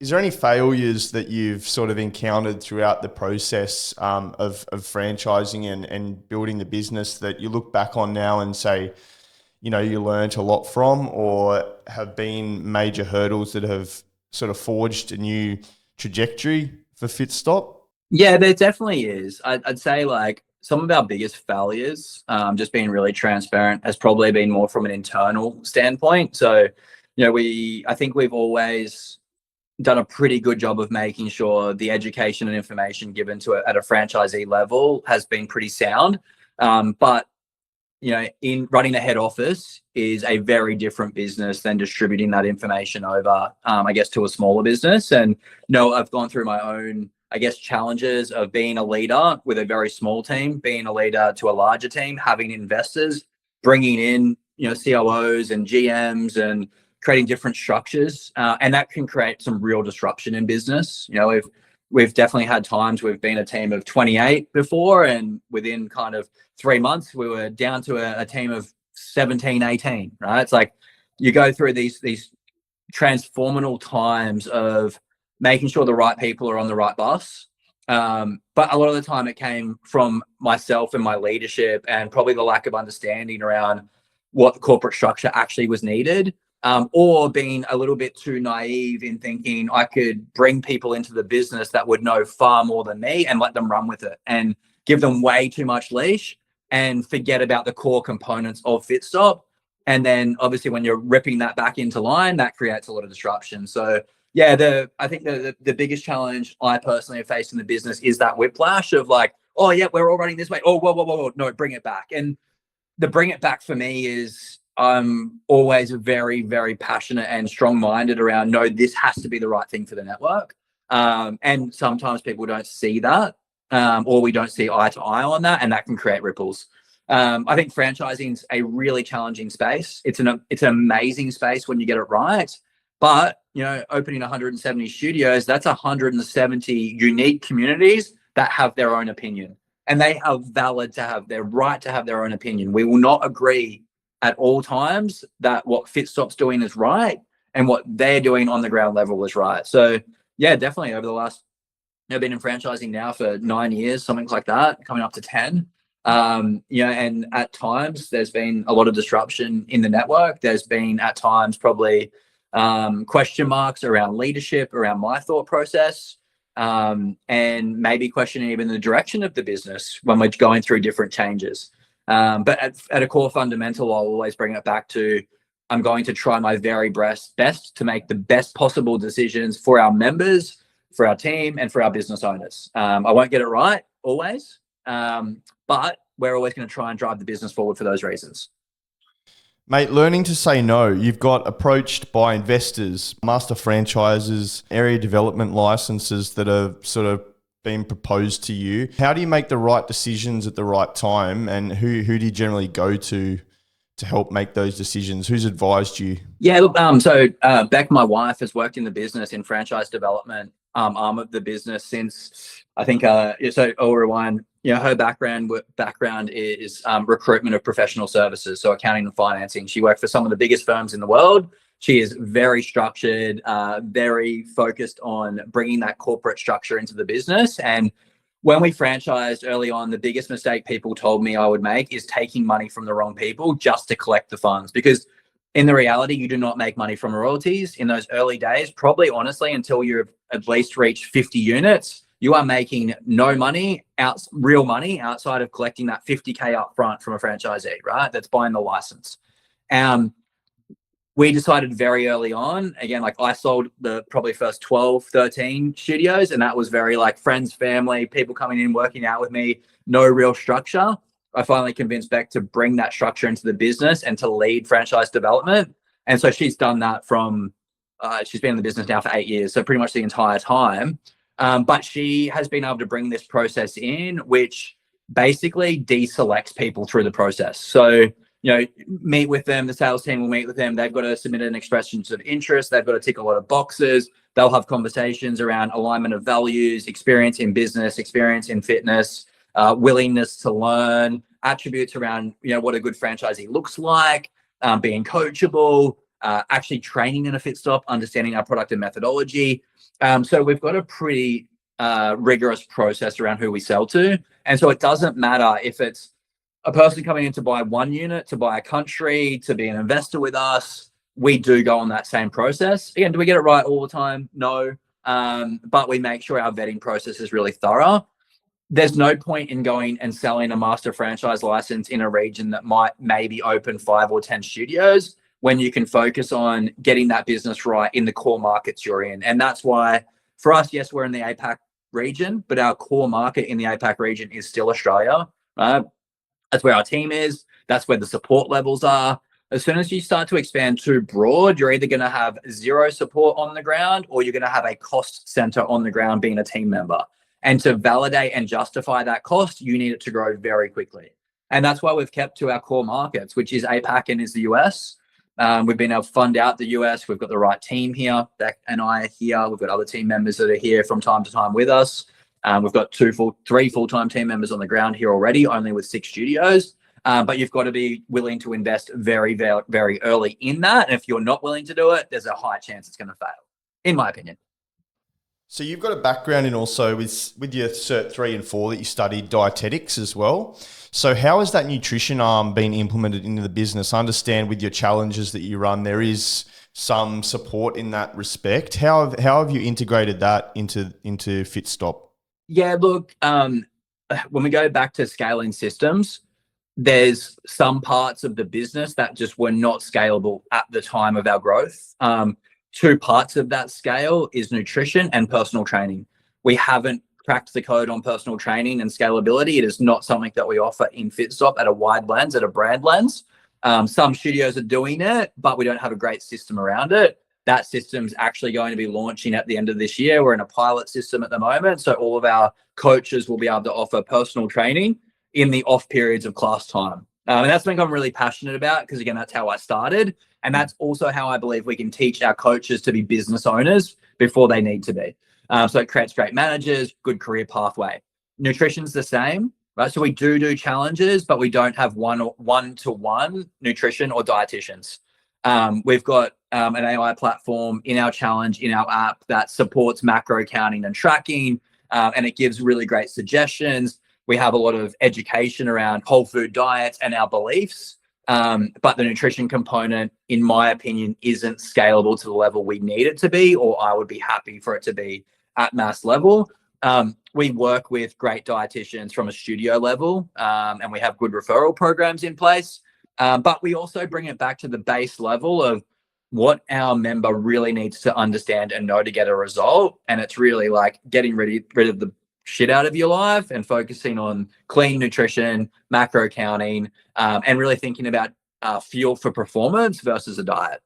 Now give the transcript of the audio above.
Is there any failures that you've sort of encountered throughout the process of franchising and building the business that you look back on now and say, you learnt a lot from, or have been major hurdles that have sort of forged a new trajectory for FitStop? Yeah, there definitely is. I'd say like some of our biggest failures, just being really transparent, has probably been more from an internal standpoint. So, I think we've always done a pretty good job of making sure the education and information given to it at a franchisee level has been pretty sound. But in running a head office is a very different business than distributing that information over, I guess, to a smaller business. And I've gone through my own, I guess, challenges of being a leader with a very small team, being a leader to a larger team, having investors, bringing in, COOs and GMs and creating different structures. And that can create some real disruption in business. We've definitely had times we've been a team of 28 before, and within kind of 3 months, we were down to a team of 17, 18, right? It's like you go through these transformational times of making sure the right people are on the right bus. But a lot of the time it came from myself and my leadership and probably the lack of understanding around what the corporate structure actually was needed. Or being a little bit too naive in thinking I could bring people into the business that would know far more than me and let them run with it and give them way too much leash and forget about the core components of FitStop. And then obviously when you're ripping that back into line, that creates a lot of disruption. So yeah, I think the biggest challenge I personally have faced in the business is that whiplash of like, oh yeah, we're all running this way. Oh, whoa, no, bring it back. And the bring it back for me is I'm always very, very passionate and strong-minded around, no, this has to be the right thing for the network. And sometimes people don't see that, or we don't see eye to eye on that, and that can create ripples. I think franchising is a really challenging space. It's an amazing space when you get it right. But, opening 170 studios, that's 170 unique communities that have their own opinion. And they are valid to have their right to have their own opinion. We will not agree at all times that what FitStop's doing is right and what they're doing on the ground level is right. So yeah, definitely over the last, I've been in franchising now for 9 years, something like that, coming up to 10. And at times there's been a lot of disruption in the network. There's been at times probably question marks around leadership, around my thought process, and maybe questioning even the direction of the business when we're going through different changes. But at a core fundamental, I'll always bring it back to I'm going to try my very best to make the best possible decisions for our members, for our team, and for our business owners. I won't get it right always, but we're always going to try and drive the business forward for those reasons. Mate, learning to say no. You've got approached by investors, master franchises, area development licenses that are sort of being proposed to you. How do you make the right decisions at the right time, and who do you generally go to help make those decisions? Who's advised you? Yeah, look, so Beck, my wife, has worked in the business in franchise development arm of the business since I think so I'll rewind. Her background is recruitment of professional services, so accounting and financing. She worked for some of the biggest firms in the world. She is very structured, very focused on bringing that corporate structure into the business. And when we franchised early on, the biggest mistake people told me I would make is taking money from the wrong people just to collect the funds. Because in the reality, you do not make money from royalties in those early days. Probably, honestly, until you've at least reached 50 units, you are making no money, real money, outside of collecting that 50K up front from a franchisee, right? That's buying the license. We decided very early on, again, like I sold the probably first 12, 13 studios, and that was very like friends, family, people coming in, working out with me, no real structure. I finally convinced Beck to bring that structure into the business and to lead franchise development. And so she's done that from, she's been in the business now for 8 years, so pretty much the entire time. But she has been able to bring this process in, which basically deselects people through the process. So, meet with them, the sales team will meet with them. They've got to submit an expression of interest. They've got to tick a lot of boxes. They'll have conversations around alignment of values, experience in business, experience in fitness, willingness to learn, attributes around, what a good franchisee looks like, being coachable, actually training in a FitStop, understanding our product and methodology. So we've got a pretty rigorous process around who we sell to. And so it doesn't matter if it's a person coming in to buy one unit, to buy a country, to be an investor with us. We do go on that same process. Again, do we get it right all the time? No. But we make sure our vetting process is really thorough. There's no point in going and selling a master franchise license in a region that might maybe open 5 or 10 studios when you can focus on getting that business right in the core markets you're in. And that's why for us, yes, we're in the APAC region, but our core market in the APAC region is still Australia, right? That's where our team is. That's where the support levels are. As soon as you start to expand too broad, you're either going to have zero support on the ground or you're going to have a cost center on the ground being a team member. And to validate and justify that cost, you need it to grow very quickly. And that's why we've kept to our core markets, which is APAC and is the US. We've been able to fund out the US. We've got the right team here. Beck and I are here. We've got other team members that are here from time to time with us. We've got 3 full-time team members on the ground here already, only with 6 studios. But you've got to be willing to invest very, very, very early in that. And if you're not willing to do it, there's a high chance it's going to fail, in my opinion. So you've got a background in also with your Cert 3 and 4 that you studied dietetics as well. So how has that nutrition arm been implemented into the business? I understand with your challenges that you run, there is some support in that respect. How have you integrated that into FitStop? Yeah, look, when we go back to scaling systems, there's some parts of the business that just were not scalable at the time of our growth. 2 parts of that scale is nutrition and personal training. We haven't cracked the code on personal training and scalability. It is not something that we offer in FitStop at a wide lens, at a brand lens. Some studios are doing it, but we don't have a great system around it. That system's actually going to be launching at the end of this year. We're in a pilot system at the moment. So all of our coaches will be able to offer personal training in the off periods of class time. And that's something I'm really passionate about because, again, that's how I started. And that's also how I believe we can teach our coaches to be business owners before they need to be. So it creates great managers, good career pathway. Nutrition's the same, right? So we do challenges, but we don't have one-to-one nutrition or dietitians. We've got an AI platform in our challenge, in our app that supports macro counting and tracking, and it gives really great suggestions. We have a lot of education around whole food diets and our beliefs. But the nutrition component, in my opinion, isn't scalable to the level we need it to be, or I would be happy for it to be at mass level. We work with great dietitians from a studio level, and we have good referral programs in place. But we also bring it back to the base level of what our member really needs to understand and know to get a result. And it's really like getting rid of the shit out of your life and focusing on clean nutrition, macro counting, and really thinking about fuel for performance versus a diet.